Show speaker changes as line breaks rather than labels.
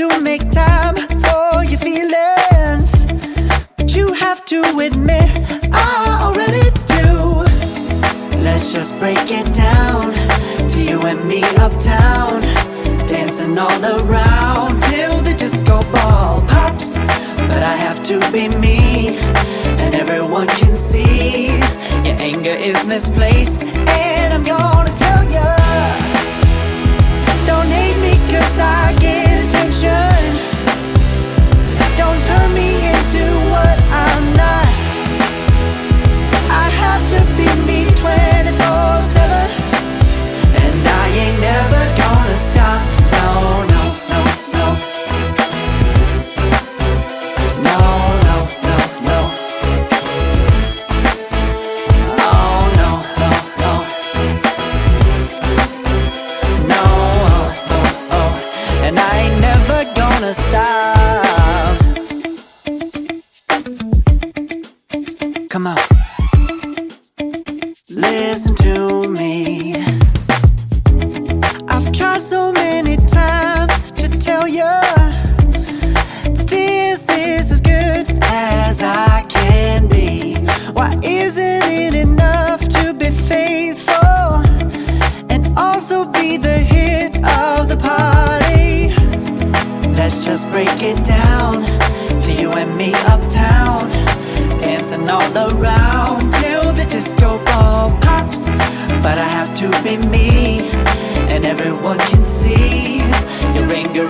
to make time for your feelings, but you have to admit I already do. Let's just break it down to you and me uptown, dancing all around till the disco ball pops. But I have to be me, and everyone can see your anger is misplaced. And I'm gonna tell ya, don't hate me 'cause I get attention. Don't turn me into what I'm not. I have to be me 24/7, and I ain't never gonna stop. No, no, no, no. No, no, no, no. Oh, no, no, no. No, oh, oh, oh. And I ain't never gonna stop. Come on, listen to me. I've tried so many times to tell you this is as good as I can be. Why isn't it enough to be faithful and also be the hit of the party? Let's just break it down to you and me uptown, dancing all around till the disco ball pops. But I have to be me, and everyone can see your anger